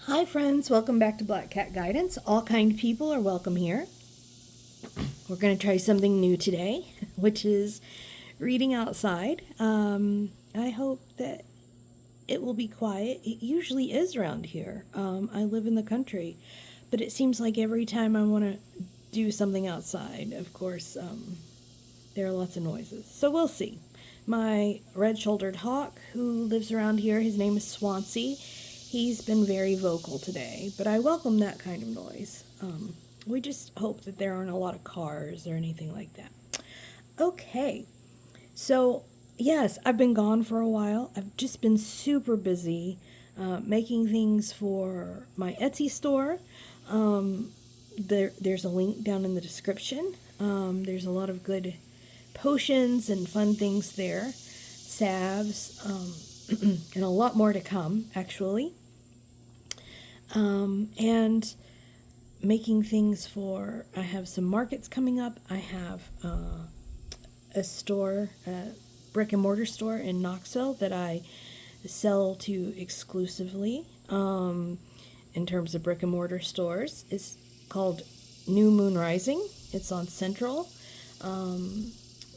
Hi friends, welcome back to Black Cat Guidance. All kind people are welcome here. We're going to try something new today, which is reading outside. I hope that it will be quiet. It usually is around here. I live in the country, but it seems like every time I want to do something outside, of course, there are lots of noises. So we'll see. My red-shouldered hawk, who lives around here, his name is Swansea. He's been very vocal today, but I welcome that kind of noise. We just hope that there aren't a lot of cars or anything like that. Okay, so yes, I've been gone for a while. I've just been super busy making things for my Etsy store. There's a link down in the description. There's a lot of good potions and fun things there, salves, and a lot more to come, actually. And making things for, I have some markets coming up. I have a store, a brick and mortar store in Knoxville that I sell to exclusively in terms of brick and mortar stores. It's called New Moon Rising. It's on Central.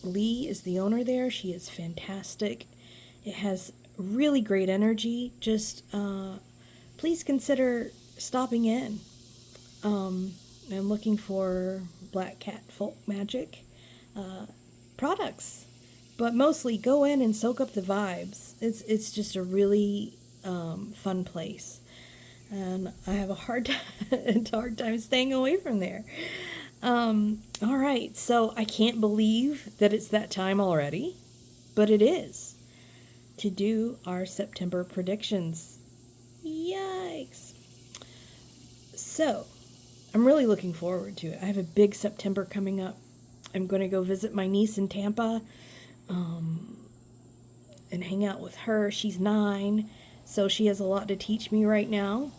Lee is the owner there. She is fantastic. It has really great energy. Just please consider stopping in. I'm looking for Black Cat folk magic products, but mostly go in and soak up the vibes. It's just a really fun place, and I have a hard time staying away from there. All right, so I can't believe that it's that time already, but it is to do our September predictions. Yikes! So, I'm really looking forward to it. I have a big September coming up. I'm going to go visit my niece in Tampa and hang out with her. She's 9, so she has a lot to teach me right now.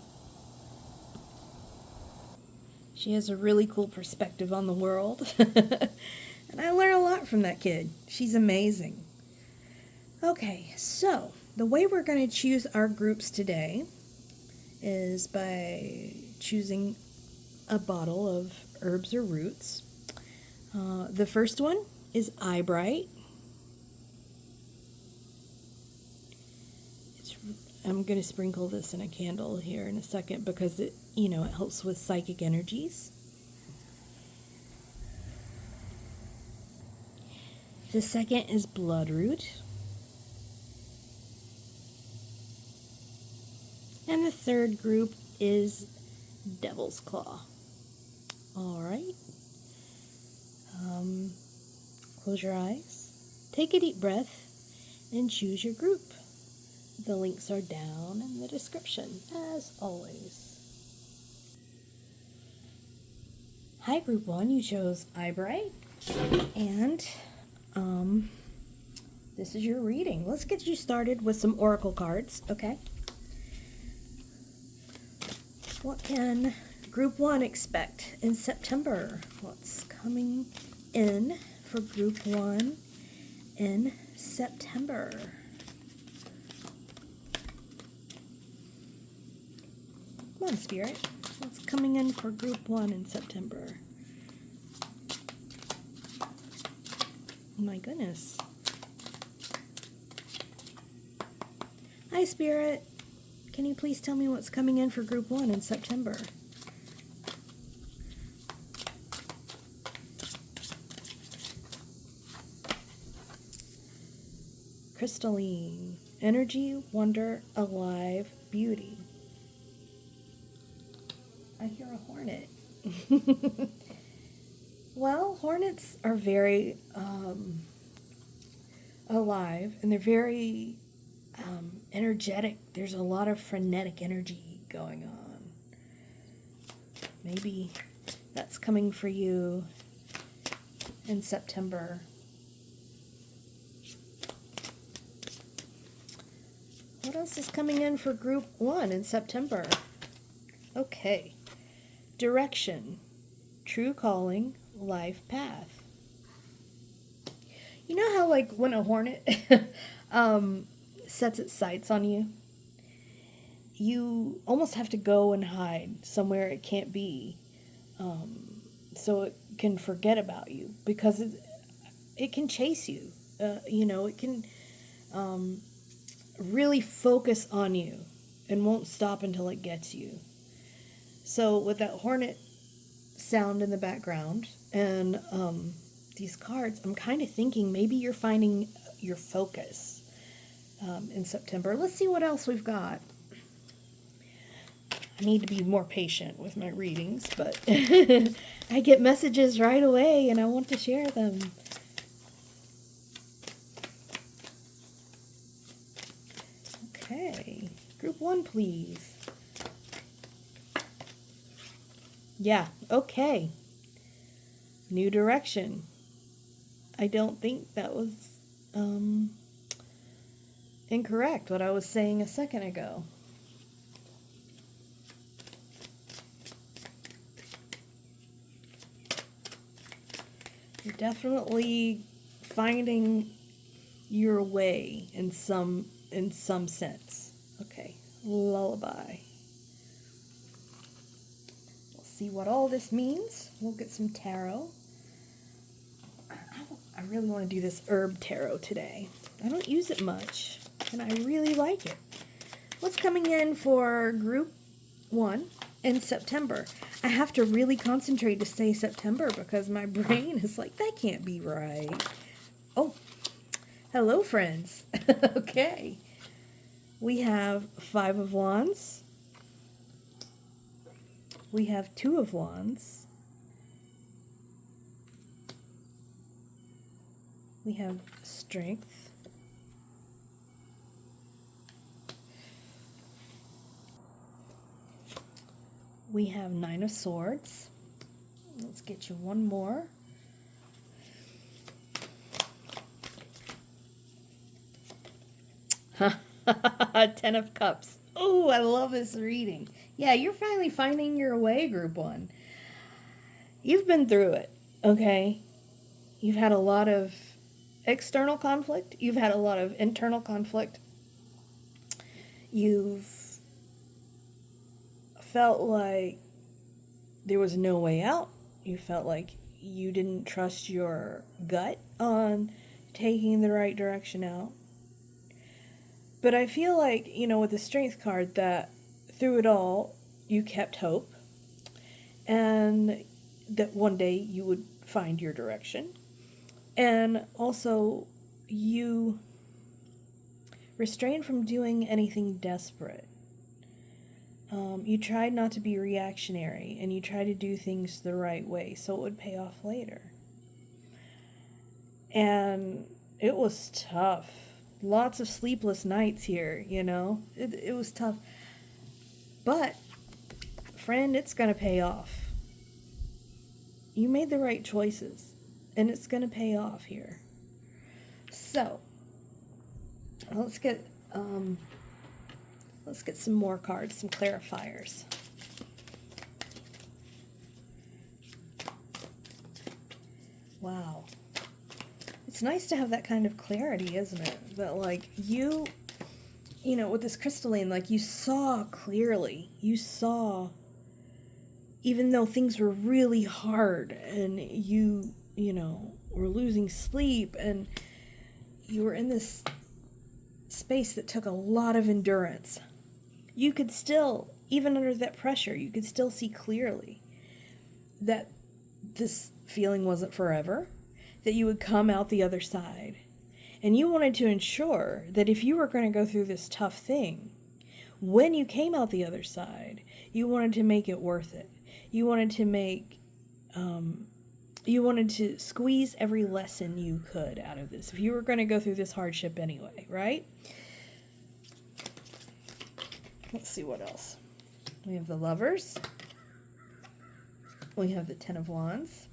She has a really cool perspective on the world. And I learn a lot from that kid. She's amazing. Okay, so the way we're going to choose our groups today is by choosing a bottle of herbs or roots. The first one is Eyebright. I'm going to sprinkle this in a candle here in a second because it helps with psychic energies. The second is Bloodroot. And the third group is Devil's Claw. All right. Close your eyes, take a deep breath, and choose your group. The links are down in the description, as always. Hi, Group 1. You chose Eyebright. And this is your reading. Let's get you started with some oracle cards, okay? What can Group 1 expect in September? What's coming in for Group 1 in September? Come on, Spirit. What's coming in for Group 1 in September? Oh my goodness. Hi, Spirit. Can you please tell me what's coming in for Group 1 in September? Crystalline. Energy, wonder, alive, beauty. I hear a hornet. Well, hornets are very alive, and they're very energetic. There's a lot of frenetic energy going on. Maybe that's coming for you in September. What else is coming in for Group 1 in September? Okay. Direction, true calling, life path. You know how, like, when a hornet sets its sights on you, you almost have to go and hide somewhere it can't be, so it can forget about you, because it can chase you. It can really focus on you and won't stop until it gets you. So with that hornet sound in the background and these cards, I'm kind of thinking maybe you're finding your focus in September. Let's see what else we've got. I need to be more patient with my readings, but I get messages right away and I want to share them. Okay, group 1, please. Yeah, okay. New direction. I don't think that was incorrect, what I was saying a second ago. You're definitely finding your way in some sense. Okay, lullaby. We'll see what all this means. We'll get some tarot. I really want to do this herb tarot today. I don't use it much, and I really like it. What's coming in for group 1 in September? I have to really concentrate to say September because my brain is like, that can't be right. Oh, hello, friends. Okay. We have 5 of Wands. We have 2 of Wands. We have Strength. We have 9 of Swords. Let's get you one more. Ten of Cups. Oh, I love this reading. Yeah, you're finally finding your way, group 1. You've been through it, okay? You've had a lot of external conflict. You've had a lot of internal conflict. You've felt like there was no way out. You felt like you didn't trust your gut on taking the right direction out. But I feel like, with the Strength card, that through it all, you kept hope. And that one day you would find your direction. And also, you restrained from doing anything desperate. You tried not to be reactionary, and you tried to do things the right way, so it would pay off later. And it was tough. Lots of sleepless nights here, It was tough. But, friend, it's going to pay off. You made the right choices, and it's going to pay off here. So, let's get some more cards, some clarifiers. Wow. It's nice to have that kind of clarity, isn't it? That, with this crystalline, you saw clearly. You saw, even though things were really hard, and you were losing sleep, and you were in this space that took a lot of endurance. You could still, even under that pressure, you could still see clearly that this feeling wasn't forever, that you would come out the other side. And you wanted to ensure that if you were going to go through this tough thing, when you came out the other side, you wanted to make it worth it. You wanted to squeeze every lesson you could out of this. If you were going to go through this hardship anyway, right? Let's see what else. We have the Lovers. We have the Ten of Wands.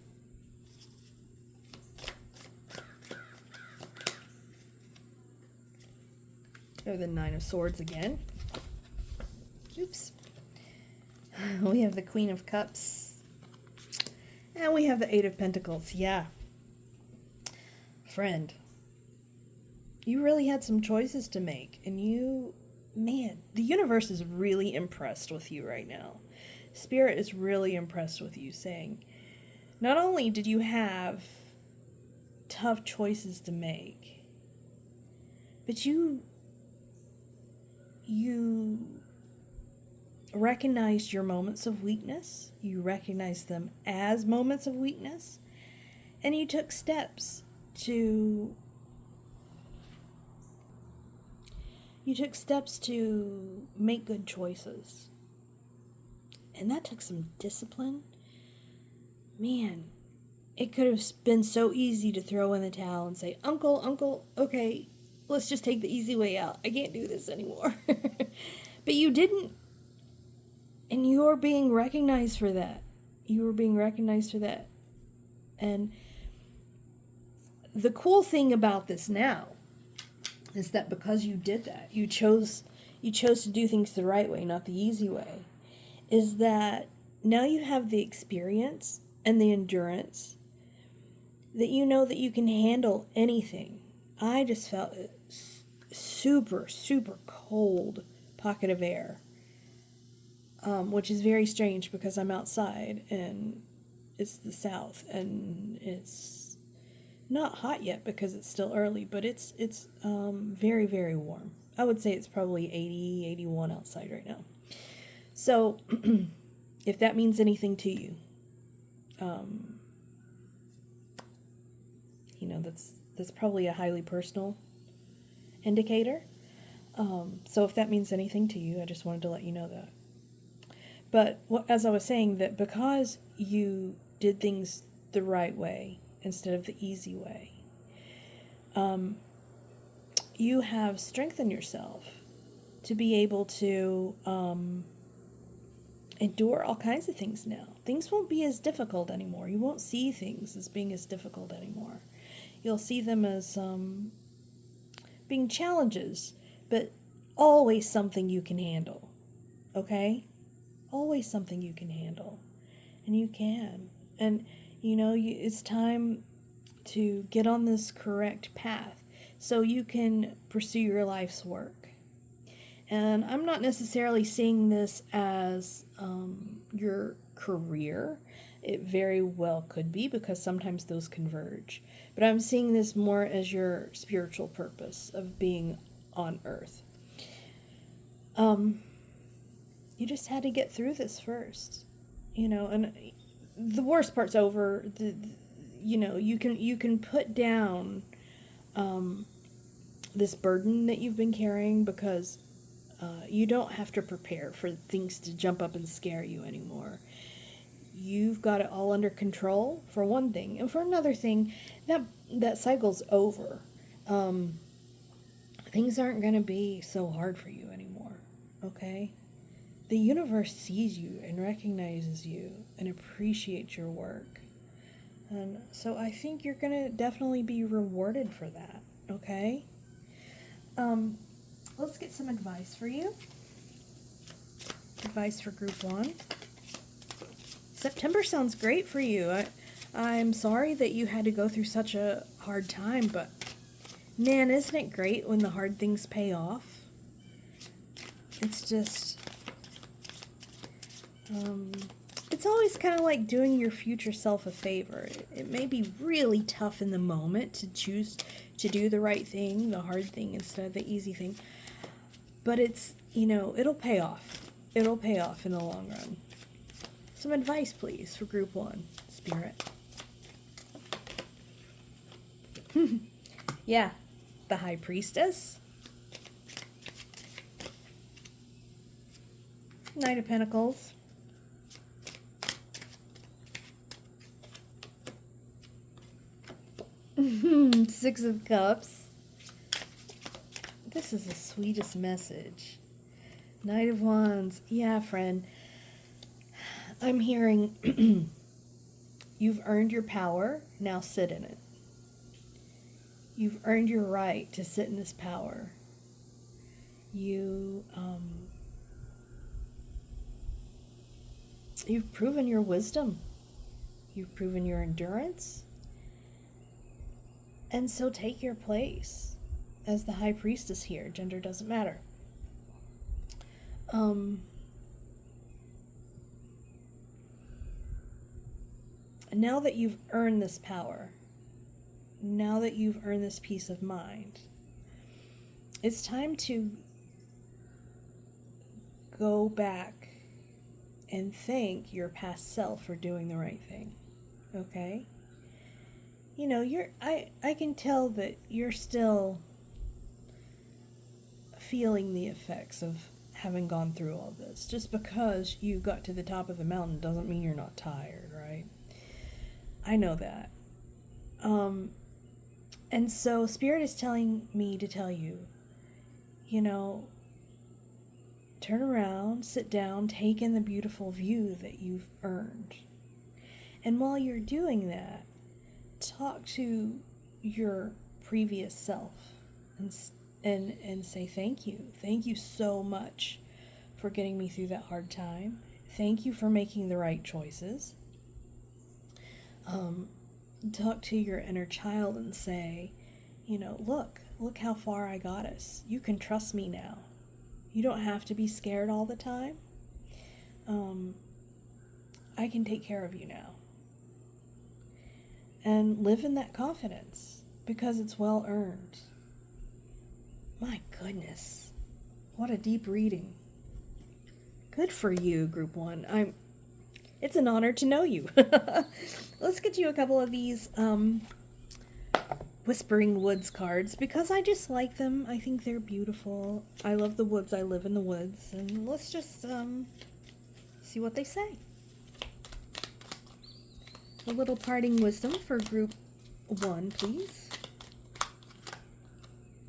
Or the Nine of Swords again. Oops. We have the Queen of Cups. And we have the Eight of Pentacles. Yeah. Friend, you really had some choices to make, and you man, the universe is really impressed with you right now. Spirit is really impressed with you, saying, not only did you have tough choices to make, but you recognized your moments of weakness. You recognized them as moments of weakness, and you took steps to make good choices. And that took some discipline. Man, it could have been so easy to throw in the towel and say, Uncle, okay, let's just take the easy way out. I can't do this anymore. But you didn't. And you're being recognized for that. You were being recognized for that. And the cool thing about this now is that because you did that, you chose to do things the right way, not the easy way, is that now you have the experience and the endurance that you know that you can handle anything. I just felt a super, super cold pocket of air, which is very strange because I'm outside and it's the south and it's not hot yet because it's still early, but it's very, very warm. I would say it's probably 80, 81 outside right now. So if that means anything to you, that's probably a highly personal indicator. So if that means anything to you, I just wanted to let you know that. But as I was saying, that because you did things the right way instead of the easy way, you have strengthened yourself to be able to endure all kinds of things now. Things won't be as difficult anymore. You won't see things as being as difficult anymore. You'll see them as being challenges, but always something you can handle. Okay? Always something you can handle. And you can. And, it's time to get on this correct path so you can pursue your life's work. And I'm not necessarily seeing this as your career. It very well could be, because sometimes those converge. But I'm seeing this more as your spiritual purpose of being on earth. You just had to get through this first, and the worst part's over. You can put down this burden that you've been carrying, because you don't have to prepare for things to jump up and scare you anymore. You've got it all under control, for one thing. And for another thing, that cycle's over. Things aren't going to be so hard for you anymore, okay? The universe sees you and recognizes you and appreciates your work. And so I think you're going to definitely be rewarded for that, okay? Let's get some advice for you. Advice for Group 1. September sounds great for you. I'm sorry that you had to go through such a hard time, but man, isn't it great when the hard things pay off? It's just, it's always kind of like doing your future self a favor. It may be really tough in the moment to choose to do the right thing, the hard thing, instead of the easy thing. But it's, it'll pay off. It'll pay off in the long run. Some advice, please, for Group 1, Spirit. Yeah, the High Priestess. Knight of Pentacles. Six of Cups. This is the sweetest message. Knight of Wands. Yeah, friend. I'm hearing you've earned your power, now sit in it. You've earned your right to sit in this power. You've proven your wisdom. You've proven your endurance. And so take your place as the High Priestess here. Gender doesn't matter. Now that you've earned this power, now that you've earned this peace of mind, it's time to go back and thank your past self for doing the right thing. Okay? You know, I can tell that you're still feeling the effects of having gone through all this. Just because you got to the top of the mountain doesn't mean you're not tired, right? I know that. And so Spirit is telling me to tell you, you know, turn around, sit down, take in the beautiful view that you've earned. And while you're doing that, talk to your previous self and say thank you. Thank you so much for getting me through that hard time. Thank you for making the right choices. Talk to your inner child and say, you know, look how far I got us. You can trust me now. You don't have to be scared all the time. I can take care of you now. And live in that confidence because it's well earned. My goodness, what a deep reading. Good for you, Group 1. It's an honor to know you. Let's get you a couple of these Whispering Woods cards because I just like them. I think they're beautiful. I love the woods. I live in the woods. And let's just see what they say. A little parting wisdom for Group 1, please.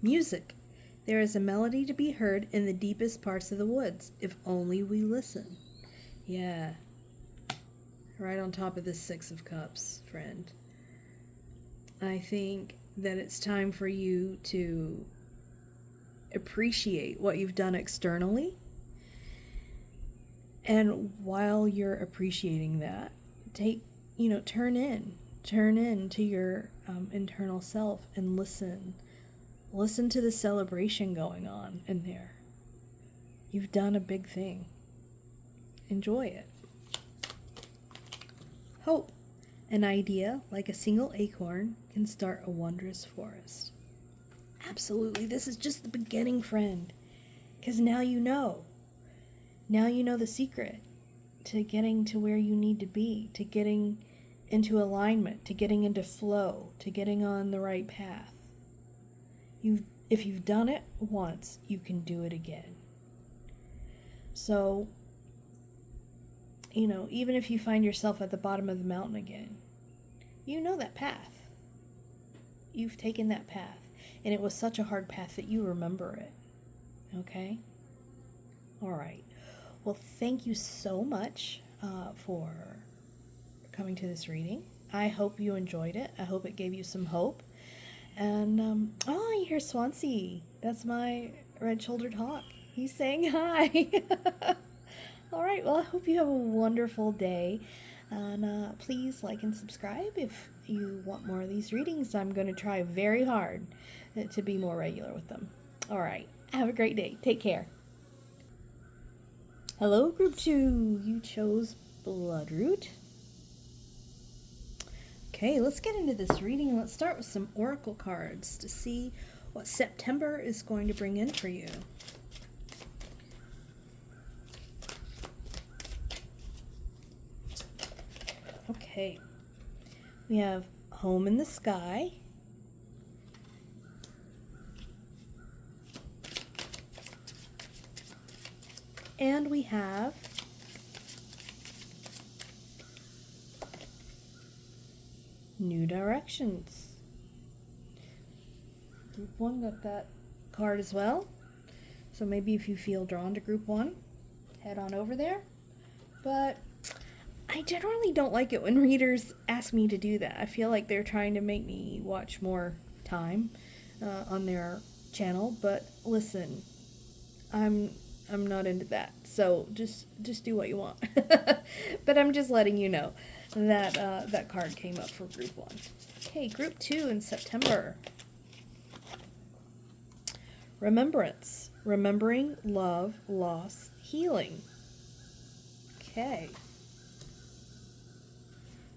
Music. There is a melody to be heard in the deepest parts of the woods, if only we listen. Yeah. Right on top of this Six of Cups, friend. I think that it's time for you to appreciate what you've done externally. And while you're appreciating that, turn in to your internal self and listen to the celebration going on in there. You've done a big thing. Enjoy it. Hope. An idea, like a single acorn, can start a wondrous forest. Absolutely, this is just the beginning, friend. Because now you know. Now you know the secret to getting to where you need to be, to getting into alignment, to getting into flow, to getting on the right path. If you've done it once, you can do it again. So, even if you find yourself at the bottom of the mountain again, you know that path. You've taken that path, and it was such a hard path that you remember it. Okay? All right. Well, thank you so much for coming to this reading. I hope you enjoyed it. I hope it gave you some hope. And, you hear Swansea. That's my red-shouldered hawk. He's saying hi. All right, well, I hope you have a wonderful day. And please like and subscribe if you want more of these readings. I'm going to try very hard to be more regular with them. All right, have a great day. Take care. Hello, Group 2. You chose Bloodroot. Okay, let's get into this reading. Let's start with some oracle cards to see what September is going to bring in for you. Okay, we have Home in the Sky, and we have New Directions. Group 1 got that card as well, so maybe if you feel drawn to Group 1, head on over there. But I generally don't like it when readers ask me to do that. I feel like they're trying to make me watch more time on their channel. But listen, I'm not into that. So just do what you want. But I'm just letting you know that that card came up for Group 1. Okay, Group 2 in September. Remembrance. Remembering love, loss, healing. Okay.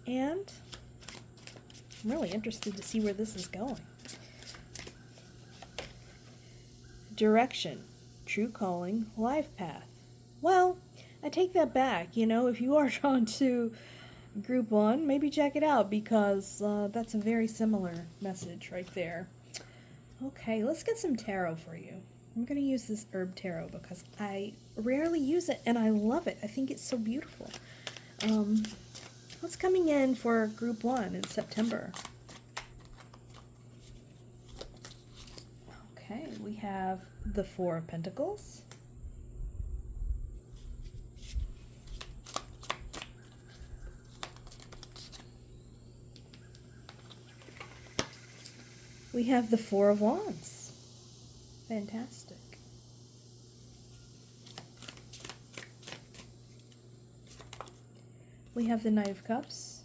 And I'm really interested to see where this is going. Direction, true calling, life path. Well, I take that back. You know, if you are drawn to group 1, maybe check it out, because that's a very similar message right there. Okay, let's get some tarot for you. I'm going to use this herb tarot because I rarely use it and I love it. I think it's so beautiful. What's coming in for group 1 in September? Okay, we have the Four of Pentacles. We have the Four of Wands. Fantastic. We have the Knight of Cups.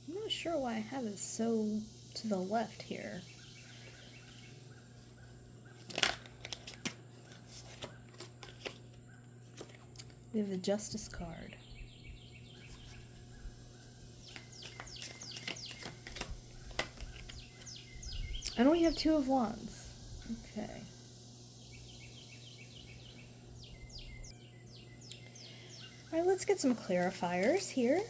I'm not sure why I have it so to the left here. We have the Justice card. And we have Two of Wands. Okay. All right, let's get some clarifiers here.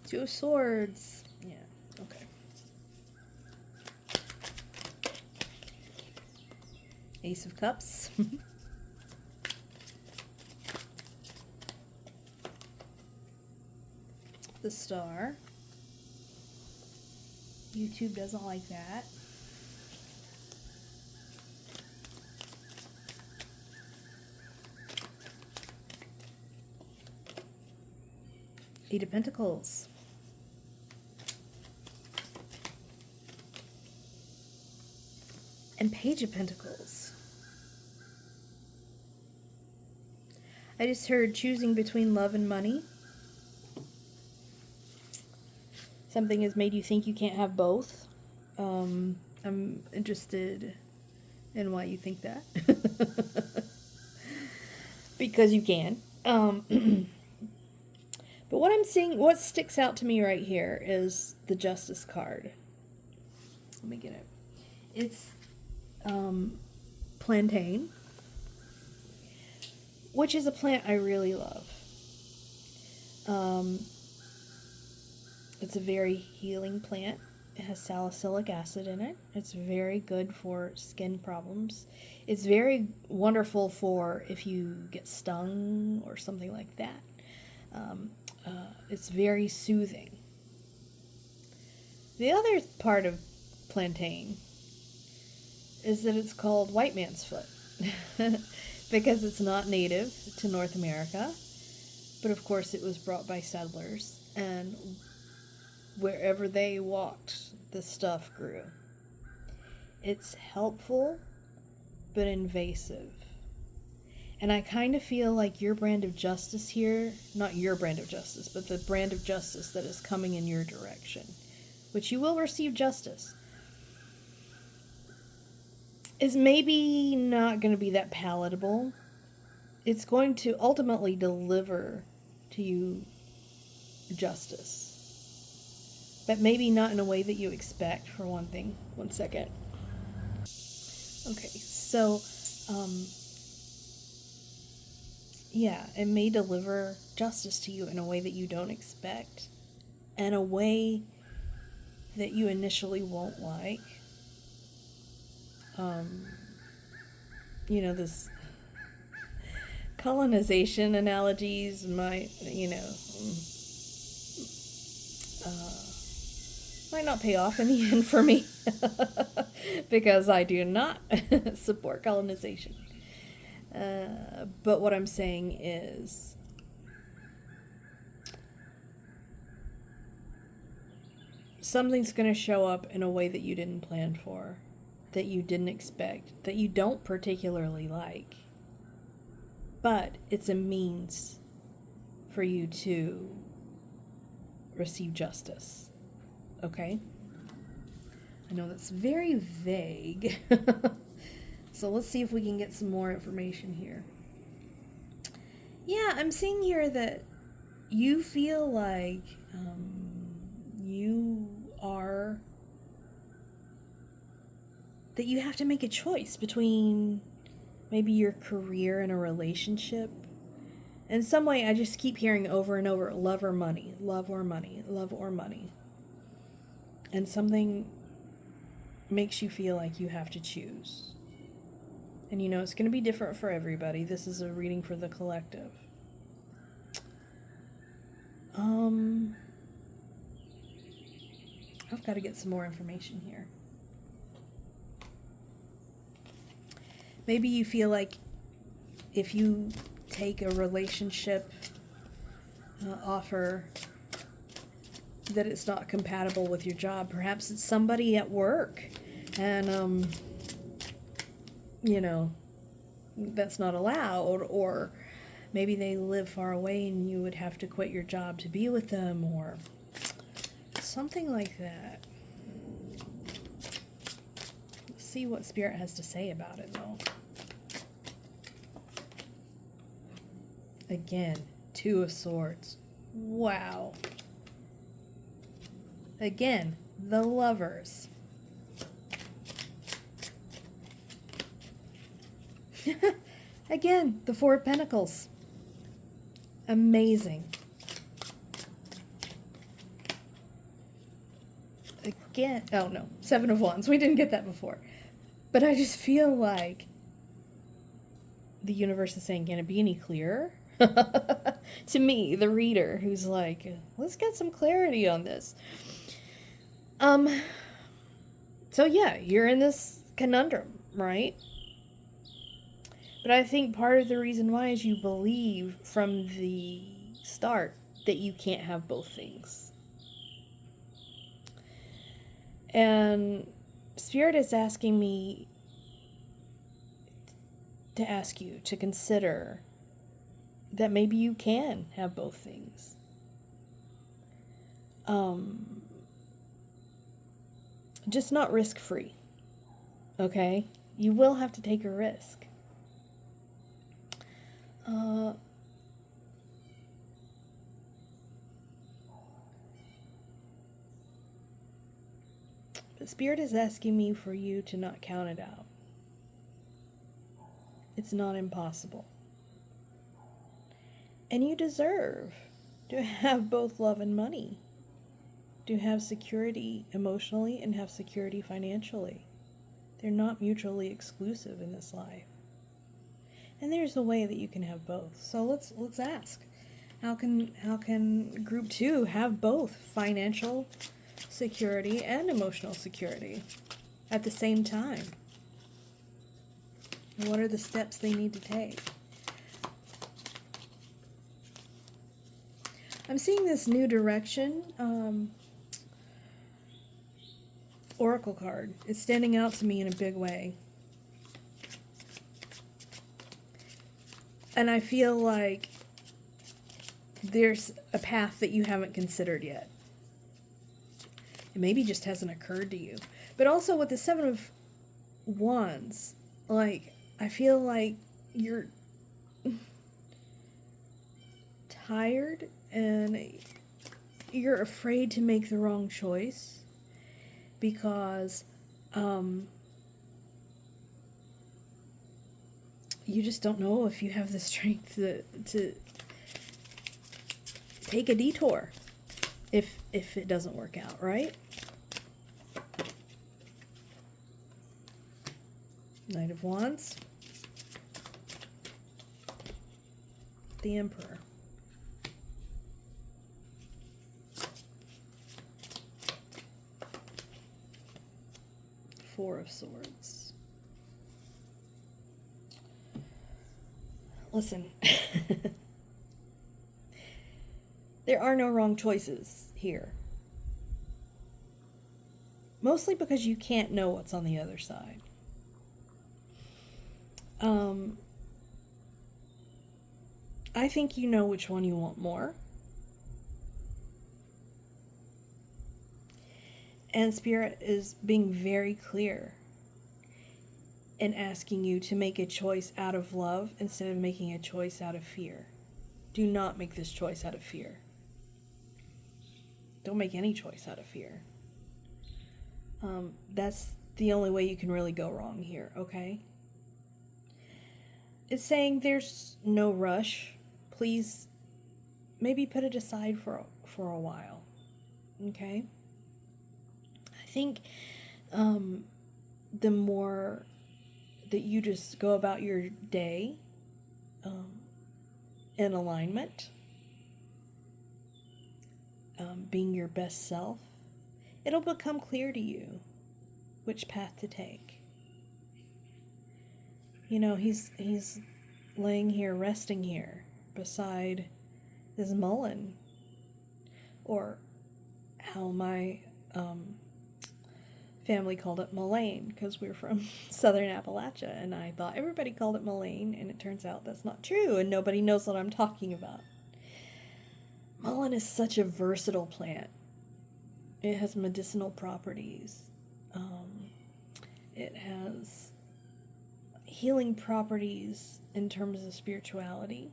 Two of Swords. Yeah, okay. Ace of Cups. The Star. YouTube doesn't like that. Eight of Pentacles. And Page of Pentacles. I just heard choosing between love and money. Something has made you think you can't have both. I'm interested in why you think that. Because you can. But what I'm seeing, what sticks out to me right here is the Justice card. Let me get it. It's plantain, which is a plant I really love. It's a very healing plant. It has salicylic acid in it. It's very good for skin problems. It's very wonderful for if you get stung or something like that. It's very soothing. The other part of plantain is that it's called white man's foot because it's not native to North America, but of course it was brought by settlers, and wherever they walked, the stuff grew. It's helpful, but invasive. And I kind of feel like your brand of justice here, not your brand of justice, but the brand of justice that is coming in your direction, which you will receive justice, is maybe not going to be that palatable. It's going to ultimately deliver to you justice, but maybe not in a way that you expect, for one thing. One second. Okay, so, yeah, it may deliver justice to you in a way that you don't expect, and a way that you initially won't like. You know, this colonization analogies might, might not pay off in the end for me because I do not support colonization. But what I'm saying is, something's going to show up in a way that you didn't plan for, that you didn't expect, that you don't particularly like. But it's a means for you to receive justice. Okay? I know that's very vague. So let's see if we can get some more information here. Yeah, I'm seeing here that you feel like that you have to make a choice between maybe your career and a relationship. In some way, I just keep hearing over and over, love or money, love or money, love or money. And something makes you feel like you have to choose. And you know, it's going to be different for everybody. This is a reading for the collective. I've got to get some more information here. Maybe you feel like if you take a relationship offer that it's not compatible with your job. Perhaps it's somebody at work and, you know, that's not allowed, or maybe they live far away and you would have to quit your job to be with them, or something like that. Let's see what Spirit has to say about it, though. Again, Two of Swords. Wow. Again, the Lovers. Again, the Four of Pentacles. Amazing. Again, oh no, Seven of Wands. We didn't get that before. But I just feel like the universe is saying, can it be any clearer? To me, the reader, who's like, let's get some clarity on this. So yeah, you're in this conundrum, right? But I think part of the reason why is you believe from the start that you can't have both things. And Spirit is asking me to ask you to consider that maybe you can have both things. Just not risk-free, okay? You will have to take a risk. But Spirit is asking me for you to not count it out. It's not impossible. And you deserve to have both love and money. To have security emotionally and have security financially. They're not mutually exclusive in this life. And there's a way that you can have both. So let's ask. How can group 2 have both financial security and emotional security at the same time? What are the steps they need to take? I'm seeing this new direction. Oracle card. It's standing out to me in a big way. And I feel like there's a path that you haven't considered yet. It maybe just hasn't occurred to you. But also with the Seven of Wands, like, I feel like you're tired and you're afraid to make the wrong choice because you just don't know if you have the strength to take a detour if it doesn't work out, right? Knight of Wands. The Emperor. Four of Swords. Listen, there are no wrong choices here. Mostly because you can't know what's on the other side. I think you know which one you want more. And Spirit is being very clear and asking you to make a choice out of love instead of making a choice out of fear. Do not make this choice out of fear. Don't make any choice out of fear. That's the only way you can really go wrong here, okay? It's saying there's no rush. Please, maybe put it aside for a while, okay? I think the more that you just go about your day in alignment, being your best self, it'll become clear to you which path to take. You know, he's laying here, resting here beside this mullein, or how my family called it mullein, because we're from southern Appalachia, and I thought everybody called it mullein, and it turns out that's not true, and nobody knows what I'm talking about. Mullein is such a versatile plant. It has medicinal properties. It has healing properties in terms of spirituality.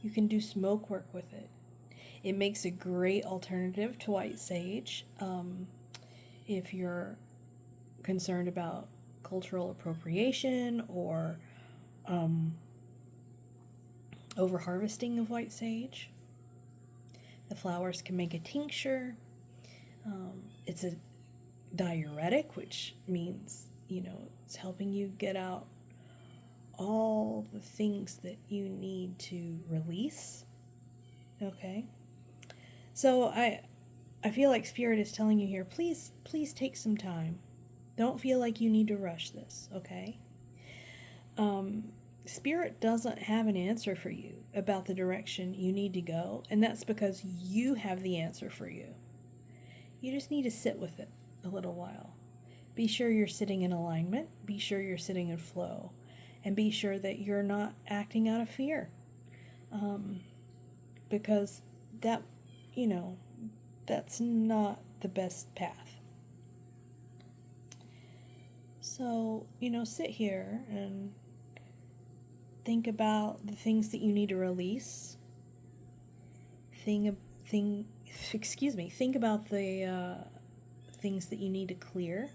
You can do smoke work with it. It makes a great alternative to white sage if you're concerned about cultural appropriation or over-harvesting of white sage. The flowers can make a tincture. It's a diuretic, which means, it's helping you get out all the things that you need to release. Okay? So I feel like Spirit is telling you here, please take some time. Don't feel like you need to rush this, okay? Spirit doesn't have an answer for you about the direction you need to go, and that's because you have the answer for you. You just need to sit with it a little while. Be sure you're sitting in alignment. Be sure you're sitting in flow. And be sure that you're not acting out of fear. Because that, that's not the best path. So, sit here and think about the things that you need to release. Think about the things that you need to clear.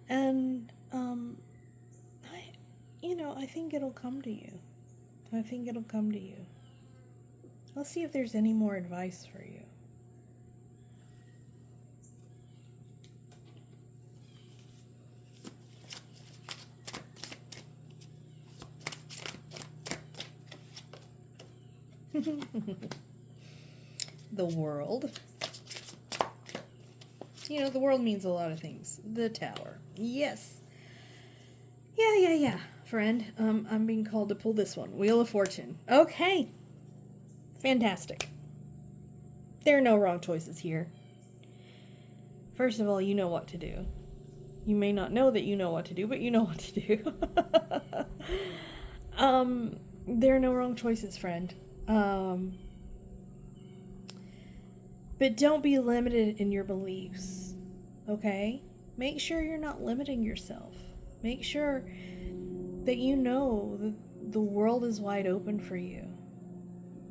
And, I think it'll come to you. Let's see if there's any more advice for you. The world. The world means a lot of things. The Tower. Yes. Yeah. Friend, I'm being called to pull this one. Wheel of Fortune. Okay. Fantastic. There are no wrong choices here. First of all, you know what to do. You may not know that you know what to do, but you know what to do. There are no wrong choices, friend. But don't be limited in your beliefs, okay? Make sure you're not limiting yourself. Make sure that you know that the world is wide open for you.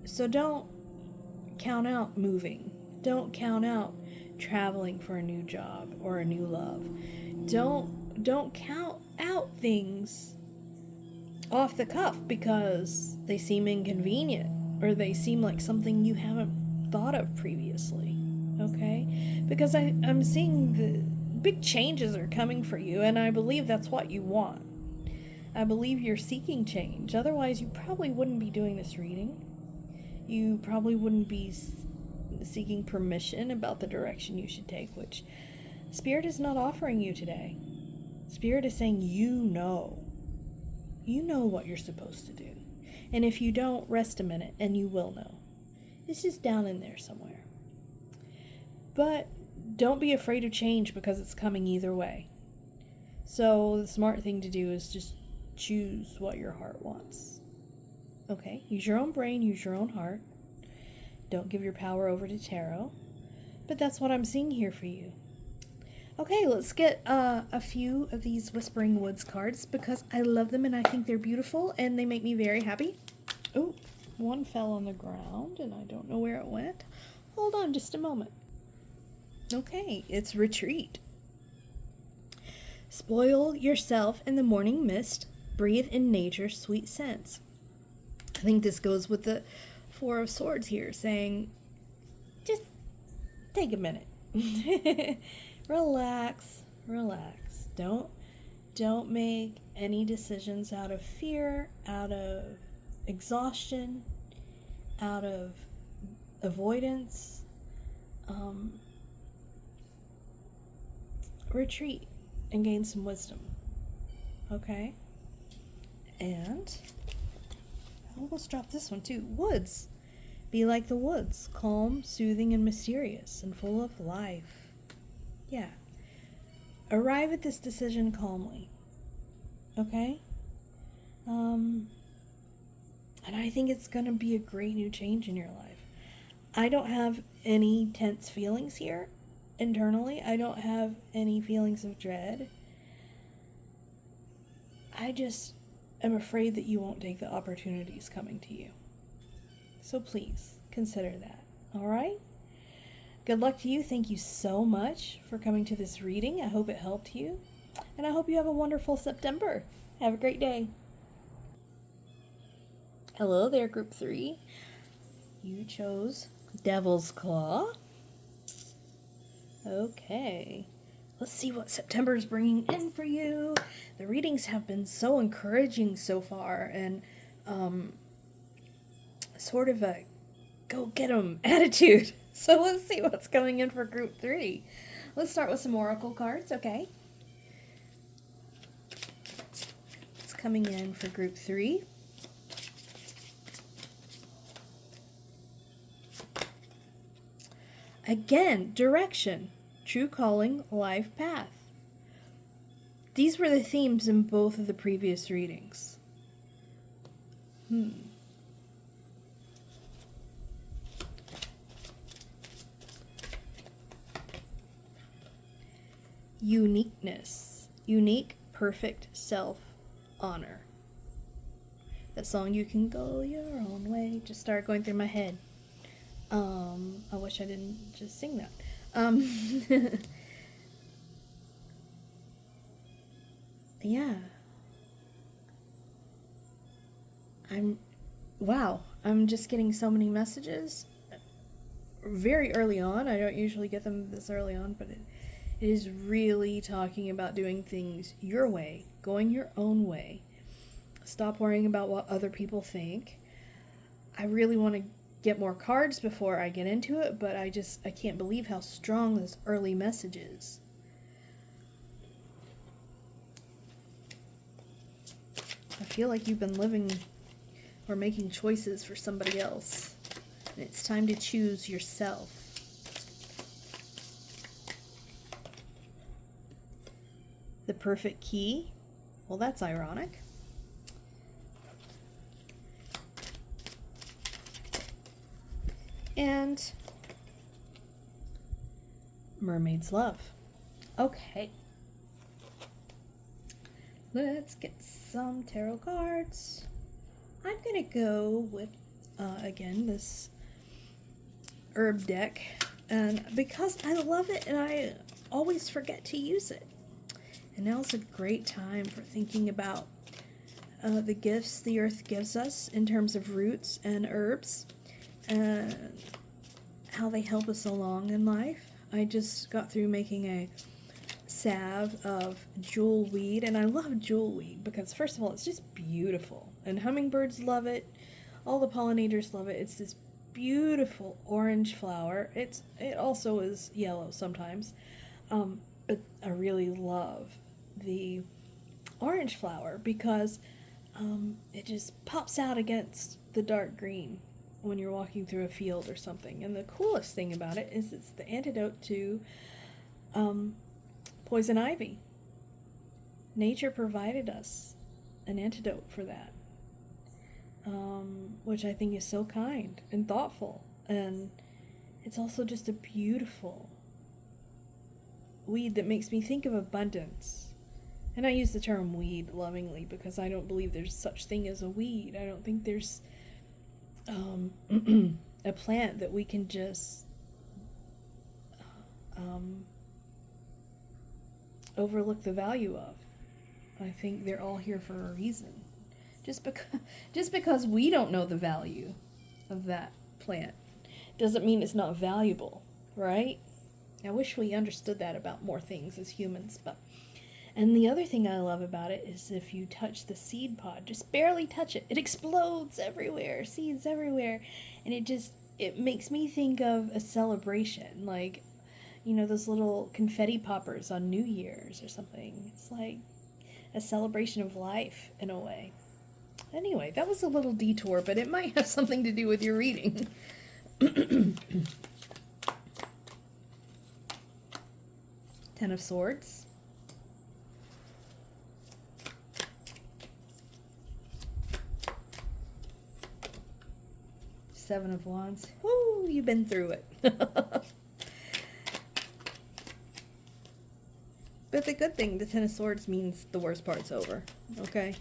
So don't count out moving. Don't count out traveling for a new job or a new love. Don't count out things off the cuff because they seem inconvenient or they seem like something you haven't thought of previously, okay? Because I'm seeing the big changes are coming for you, and I believe that's what you want. I believe you're seeking change. Otherwise, you probably wouldn't be doing this reading. You probably wouldn't be seeking permission about the direction you should take, which Spirit is not offering you today. Spirit is saying you know what you're supposed to do. And if you don't, rest a minute and you will know. It's just down in there somewhere. But don't be afraid of change because it's coming either way. So the smart thing to do is just choose what your heart wants. Okay? Use your own brain, use your own heart. Don't give your power over to tarot. but that's what I'm seeing here for you. Okay, let's get a few of these Whispering Woods cards because I love them and I think they're beautiful and they make me very happy. Oh, one fell on the ground and I don't know where it went. Hold on just a moment. Okay, it's Retreat. Spoil yourself in the morning mist. Breathe in nature's sweet scents. I think this goes with the Four of Swords here, saying, just take a minute. Relax. Don't make any decisions out of fear, out of exhaustion, out of avoidance. Retreat and gain some wisdom. Okay? And let's drop this one too. Woods. Be like the woods, calm, soothing, and mysterious, and full of life. Yeah. Arrive at this decision calmly. Okay? And I think it's going to be a great new change in your life. I don't have any tense feelings here internally. I don't have any feelings of dread. I just am afraid that you won't take the opportunities coming to you. So please, consider that. All right? Good luck to you. Thank you so much for coming to this reading. I hope it helped you. And I hope you have a wonderful September. Have a great day. Hello there, Group 3. You chose Devil's Claw. Okay. Let's see what September is bringing in for you. The readings have been so encouraging so far, and sort of a go-get-'em attitude. So let's see what's coming in for Group 3. Let's start with some Oracle cards, okay? What's coming in for Group 3? Again, direction, true calling, life path. These were the themes in both of the previous readings. Uniqueness. Unique, perfect self-honor. That song, You Can Go Your Own Way, just started going through my head. I wish I didn't just sing that. Yeah. I'm just getting so many messages very early on. I don't usually get them this early on, but it is really talking about doing things your way, going your own way. Stop worrying about what other people think. I really want to get more cards before I get into it, but I can't believe how strong this early message is. I feel like you've been living or making choices for somebody else, and it's time to choose yourself. The perfect key. Well, that's ironic. And Mermaid's Love. Okay. Let's get some tarot cards. I'm going to go with, again, this herb deck. And because I love it and I always forget to use it. And now's a great time for thinking about the gifts the earth gives us in terms of roots and herbs. And how they help us along in life. I just got through making a salve of jewelweed, and I love jewelweed because, first of all, it's just beautiful, and hummingbirds love it. All the pollinators love it. It's this beautiful orange flower. It also is yellow sometimes, but I really love the orange flower because it just pops out against the dark green when you're walking through a field or something. And the coolest thing about it is it's the antidote to poison ivy. Nature provided us an antidote for that, which I think is so kind and thoughtful. And it's also just a beautiful weed that makes me think of abundance. And I use the term weed lovingly because I don't believe there's such thing as a weed. I don't think there's a plant that we can just overlook the value of. I think they're all here for a reason. Just because we don't know the value of that plant doesn't mean it's not valuable, right? I wish we understood that about more things as humans, and the other thing I love about it is if you touch the seed pod, just barely touch it, it explodes everywhere, seeds everywhere, and it makes me think of a celebration, like, you know, those little confetti poppers on New Year's or something. It's like a celebration of life in a way. Anyway, that was a little detour, but it might have something to do with your reading. Ten of Swords. Seven of Wands. Woo, you've been through it. But the good thing, the Ten of Swords means the worst part's over. Okay?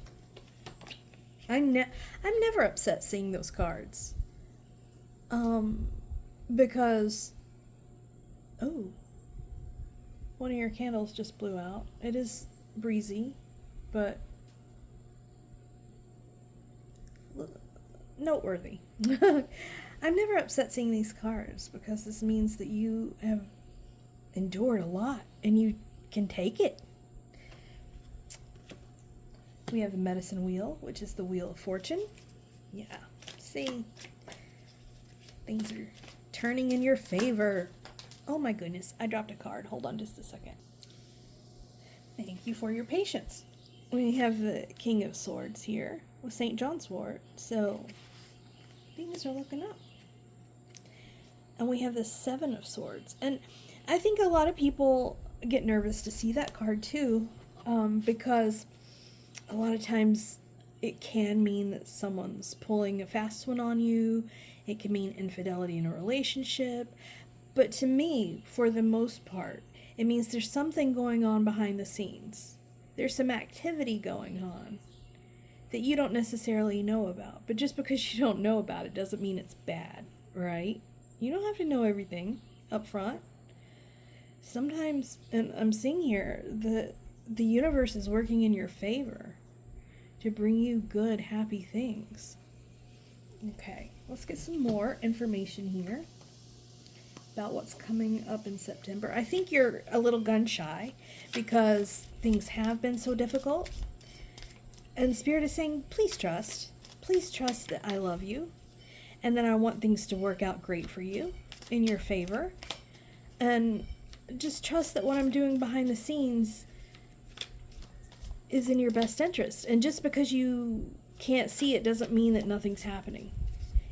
I'm never upset seeing those cards. Because, oh, one of your candles just blew out. It is breezy, but noteworthy. I'm never upset seeing these cards because this means that you have endured a lot and you can take it. We have the Medicine Wheel, which is the Wheel of Fortune. Yeah, see, things are turning in your favor. Oh my goodness, I dropped a card. Hold on just a second. Thank you for your patience. We have the King of Swords here with St. John's wort, so things are looking up. And we have the Seven of Swords, and I think a lot of people get nervous to see that card too, because a lot of times it can mean that someone's pulling a fast one on you. It can mean infidelity in a relationship. But to me, for the most part, it means there's something going on behind the scenes. There's some activity going on that you don't necessarily know about. But just because you don't know about it doesn't mean it's bad, right? You don't have to know everything up front. Sometimes, and I'm seeing here, the universe is working in your favor to bring you good, happy things. Okay, let's get some more information here about what's coming up in September. I think you're a little gun shy because things have been so difficult. And Spirit is saying, please trust that I love you and that I want things to work out great for you in your favor. And just trust that what I'm doing behind the scenes is in your best interest. And just because you can't see it doesn't mean that nothing's happening.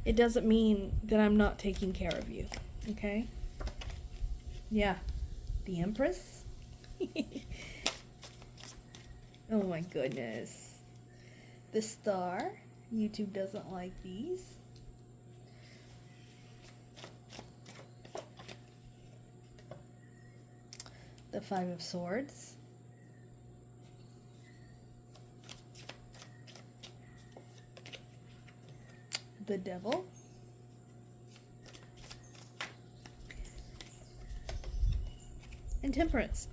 It doesn't mean that I'm not taking care of you. Okay? Yeah. The Empress? Oh my goodness. The Star. YouTube doesn't like these. The Five of Swords. The Devil. And Temperance.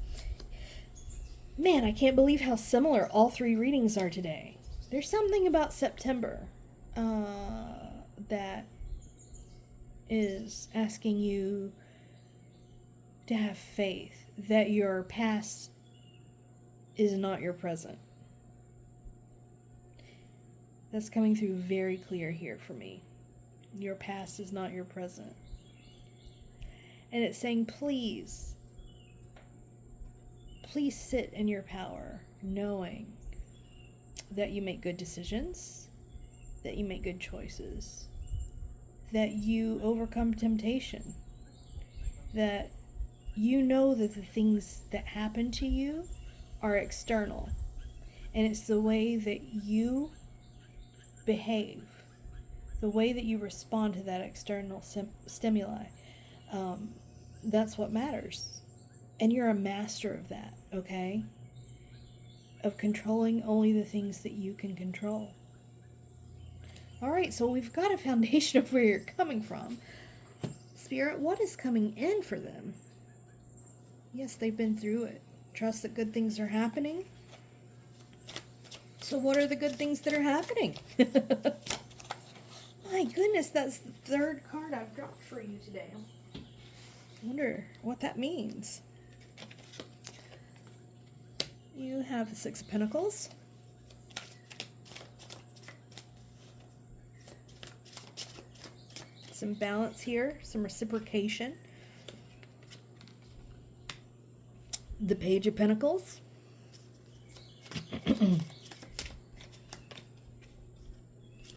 Man, I can't believe how similar all three readings are today. There's something about September that is asking you to have faith that your past is not your present. That's coming through very clear here for me. Your past is not your present. And it's saying, please sit in your power, knowing that you make good decisions, that you make good choices, that you overcome temptation, that you know that the things that happen to you are external, and it's the way that you behave, the way that you respond to that external stimuli, That's what matters. And you're a master of that, okay? Of controlling only the things that you can control. All right, so we've got a foundation of where you're coming from. Spirit, what is coming in for them? Yes, they've been through it. Trust that good things are happening. So what are the good things that are happening? My goodness, that's the third card I've dropped for you today. I wonder what that means. You have the Six of Pentacles. Some balance here, some reciprocation. The Page of Pentacles.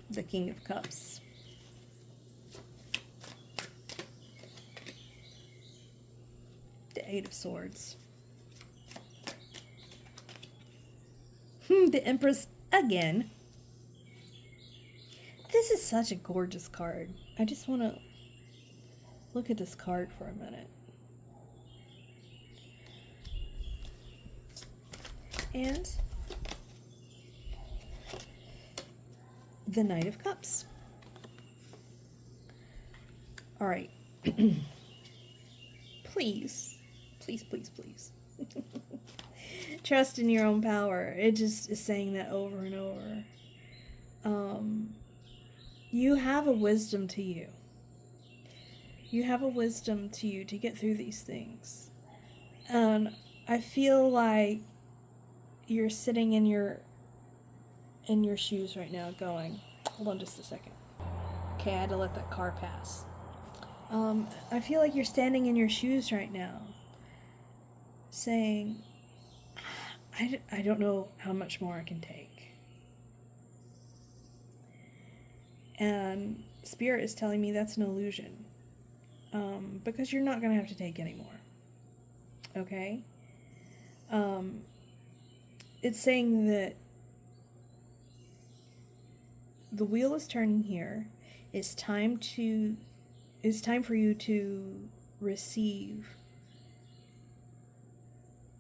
The King of Cups. The Eight of Swords. The Empress again. This is such a gorgeous card. I just want to look at this card for a minute. And the Knight of Cups. All right. Please, please, please, please. Trust in your own power. It just is saying that over and over. You have a wisdom to you. You have a wisdom to you to get through these things. And I feel like you're sitting in your shoes right now going, hold on just a second. Okay, I had to let that car pass. I feel like you're standing in your shoes right now saying, I don't know how much more I can take. And Spirit is telling me that's an illusion. Because you're not going to have to take any more. Okay? It's saying that the wheel is turning here. It's time for you to receive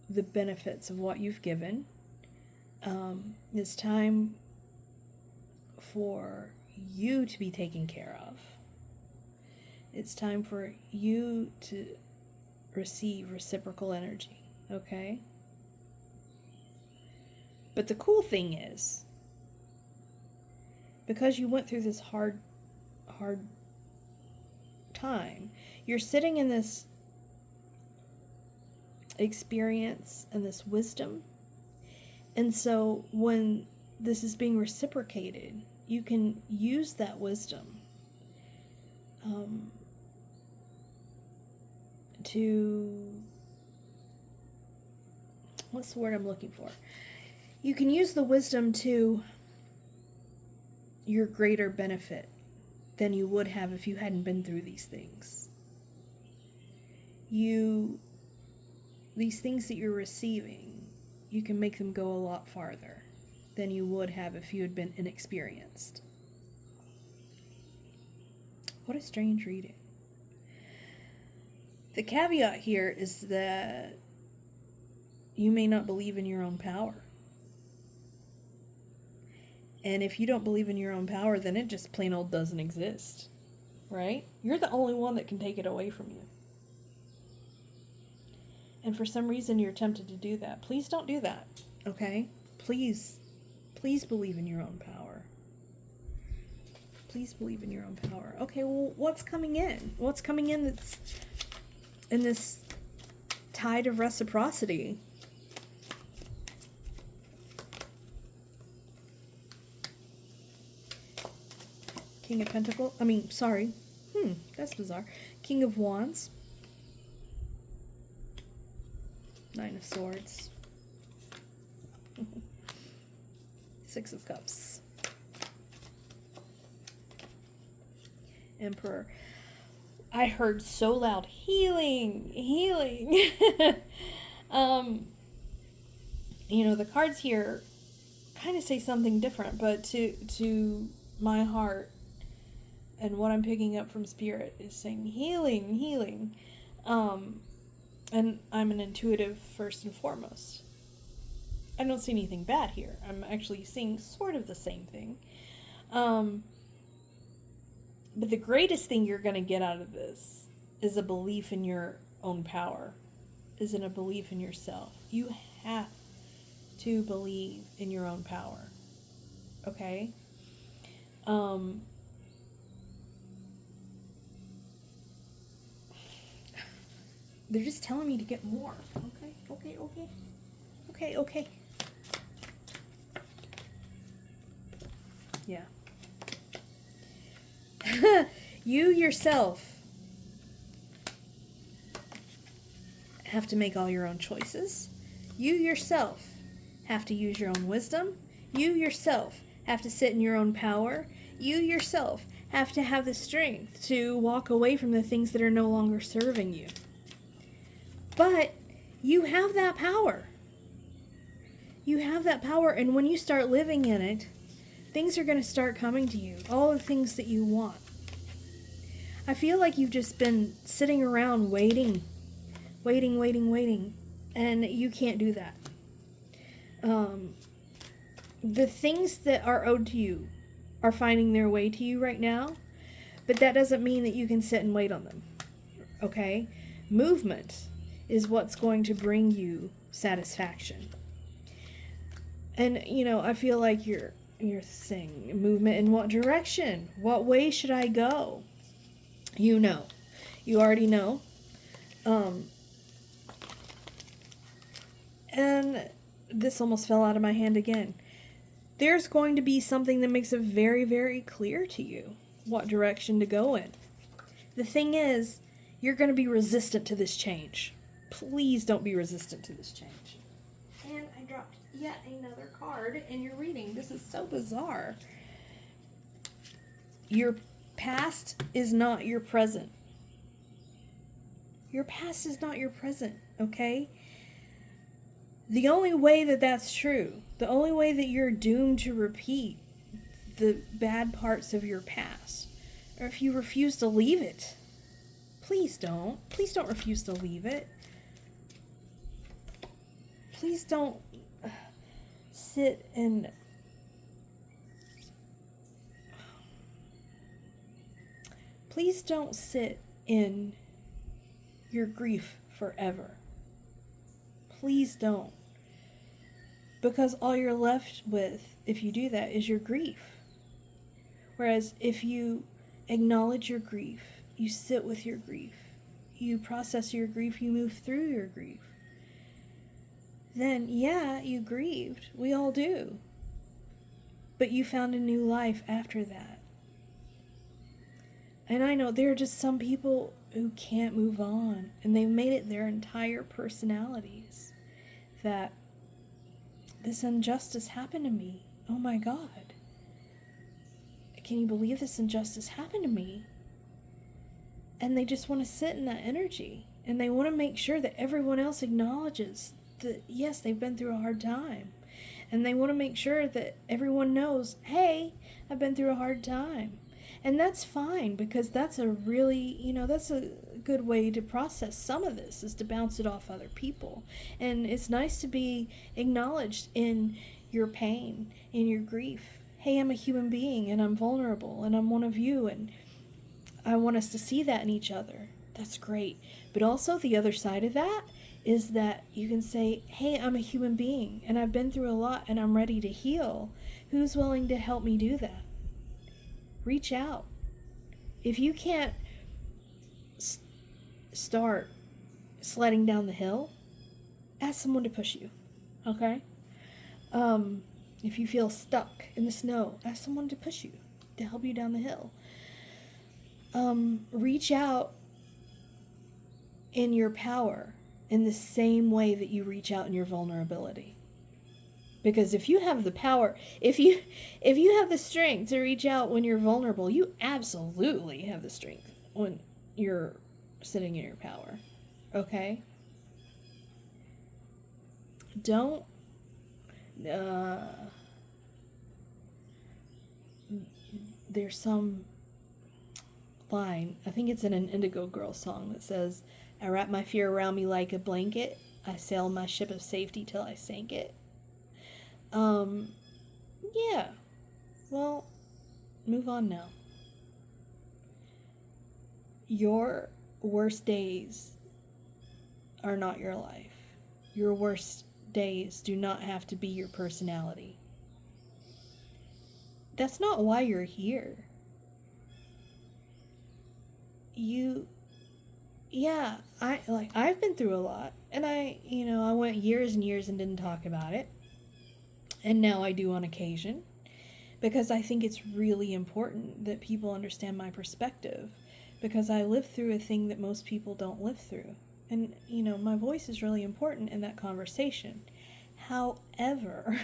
the benefits of what you've given. It's time for you to be taken care of. It's time for you to receive reciprocal energy, okay? But the cool thing is, because you went through this hard time, you're sitting in this experience and this wisdom. And so when this is being reciprocated, you can use that wisdom to, what's the word I'm looking for? You can use the wisdom to your greater benefit than you would have if you hadn't been through these things. These things that you're receiving, you can make them go a lot farther than you would have if you had been inexperienced. What a strange reading. The caveat here is that you may not believe in your own power. And if you don't believe in your own power, then it just plain old doesn't exist, right? You're the only one that can take it away from you. And for some reason you're tempted to do that. Please don't do that, okay? Please believe in your own power. Please believe in your own power. Okay, well, what's coming in? What's coming in that's in this tide of reciprocity? King of Pentacles. That's bizarre. King of Wands. Nine of Swords. Six of Cups. Emperor. I heard so loud, healing. The cards here kind of say something different, but to my heart, And what I'm picking up from Spirit is saying healing, healing. And I'm an intuitive first and foremost. I don't see anything bad here. I'm actually seeing sort of the same thing. But the greatest thing you're going to get out of this is a belief in your own power, is in a belief in yourself. You have to believe in your own power. Okay? They're just telling me to get more. Okay. Yeah. You yourself have to make all your own choices. You yourself have to use your own wisdom. You yourself have to sit in your own power. You yourself have to have the strength to walk away from the things that are no longer serving you. But you have that power. You have that power, and when you start living in it, things are going to start coming to you. All the things that you want. I feel like you've just been sitting around waiting, and you can't do that. The things that are owed to you are finding their way to you right now, but that doesn't mean that you can sit and wait on them. Okay? Movement is what's going to bring you satisfaction. And, I feel like you're saying movement in what direction? What way should I go? You know. You already know. And this almost fell out of my hand again. There's going to be something that makes it very, very clear to you what direction to go in. The thing is, you're going to be resistant to this change. Please don't be resistant to this change. And I dropped yet another card in your reading. This is so bizarre. Your past is not your present. Your past is not your present, okay? The only way that that's true, the only way that you're doomed to repeat the bad parts of your past, or if you refuse to leave it. Please don't. Please don't refuse to leave it. Please don't sit and please don't sit in your grief forever. Please don't. Because all you're left with, if you do that, is your grief. Whereas if you acknowledge your grief, you sit with your grief, you process your grief, you move through your grief, then yeah, you grieved. We all do. But you found a new life after that. And I know there are just some people who can't move on, and they've made it their entire personalities that this injustice happened to me. Oh my God. Can you believe this injustice happened to me? And they just want to sit in that energy, and they want to make sure that everyone else acknowledges that yes, they've been through a hard time, and they want to make sure that everyone knows, hey, I've been through a hard time. And that's fine, because that's a really, that's a good way to process some of this, is to bounce it off other people. And it's nice to be acknowledged in your pain, in your grief. Hey, I'm a human being, and I'm vulnerable, and I'm one of you, and I want us to see that in each other. That's great. But also the other side of that is that you can say, hey, I'm a human being, and I've been through a lot, and I'm ready to heal. Who's willing to help me do that? Reach out. If you can't start sledding down the hill, ask someone to push you, okay? If you feel stuck in the snow, ask someone to push you, to help you down the hill. Reach out in your power in the same way that you reach out in your vulnerability. Because if you have the power, if you have the strength to reach out when you're vulnerable, you absolutely have the strength when you're sitting in your power. Okay? Don't there's some line. I think it's in an Indigo Girls song that says, I wrap my fear around me like a blanket. I sailed my ship of safety till I sank it. Yeah. Well, move on now. Your worst days are not your life. Your worst days do not have to be your personality. That's not why you're here. I've been through a lot, and I went years and years and didn't talk about it. And now I do on occasion, because I think it's really important that people understand my perspective, because I lived through a thing that most people don't live through. And, my voice is really important in that conversation. However,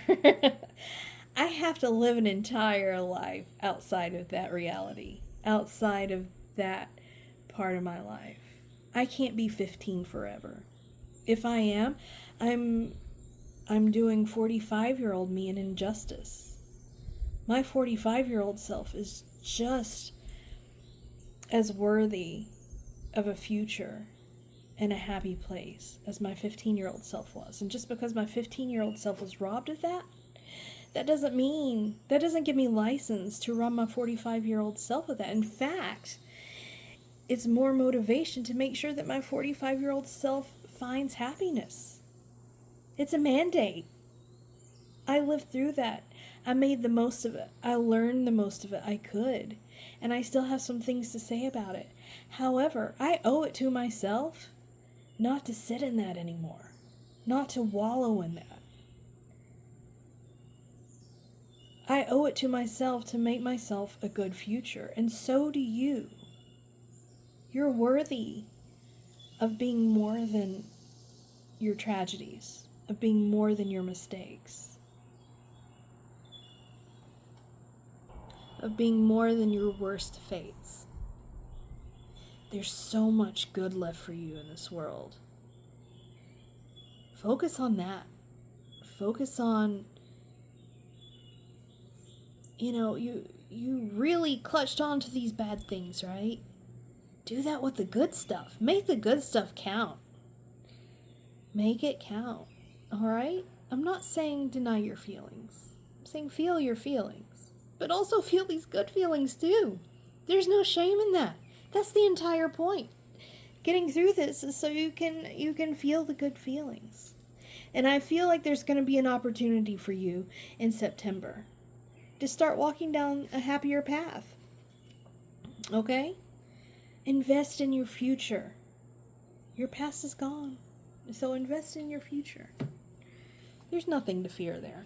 I have to live an entire life outside of that reality, outside of that part of my life. I can't be 15 forever. If I am, I'm doing 45-year-old me an injustice. My 45-year-old self is just as worthy of a future and a happy place as my 15-year-old self was. And just because my 15-year-old self was robbed of that, that doesn't give me license to rob my 45-year-old self of that. In fact, it's more motivation to make sure that my 45-year-old self finds happiness. It's a mandate. I lived through that. I made the most of it. I learned the most of it I could. And I still have some things to say about it. However, I owe it to myself not to sit in that anymore. Not to wallow in that. I owe it to myself to make myself a good future. And so do you. You're worthy of being more than your tragedies, of being more than your mistakes, of being more than your worst fates. There's so much good left for you in this world. Focus on that. Focus on, you really clutched onto these bad things, right? Do that with the good stuff. Make the good stuff count. Make it count. Alright? I'm not saying deny your feelings. I'm saying feel your feelings. But also feel these good feelings too. There's no shame in that. That's the entire point. Getting through this is so you can feel the good feelings. And I feel like there's going to be an opportunity for you in September to start walking down a happier path. Okay? Invest in your future. Your past is gone. So invest in your future. There's nothing to fear there.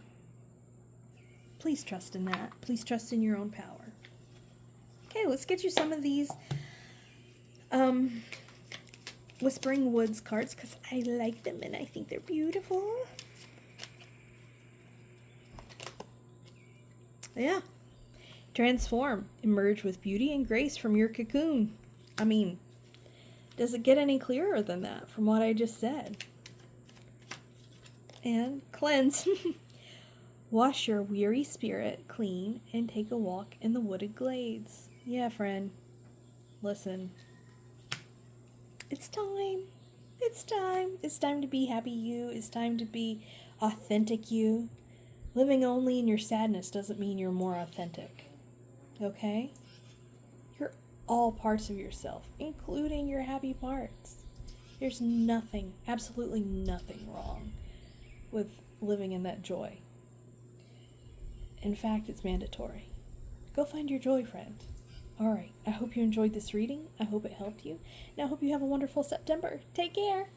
Please trust in that. Please trust in your own power. Okay, let's get you some of these Whispering Woods cards, because I like them and I think they're beautiful. Yeah. Transform. Emerge with beauty and grace from your cocoon. I mean, does it get any clearer than that from what I just said? And cleanse. Wash your weary spirit clean and take a walk in the wooded glades. Yeah, friend. Listen. It's time. It's time. It's time to be happy you. It's time to be authentic you. Living only in your sadness doesn't mean you're more authentic. Okay? You're all parts of yourself, including your happy parts. There's nothing, absolutely nothing wrong with living in that joy. In fact, it's mandatory. Go find your joy, friend. All right, I hope you enjoyed this reading. I hope it helped you. And I hope you have a wonderful September. Take care.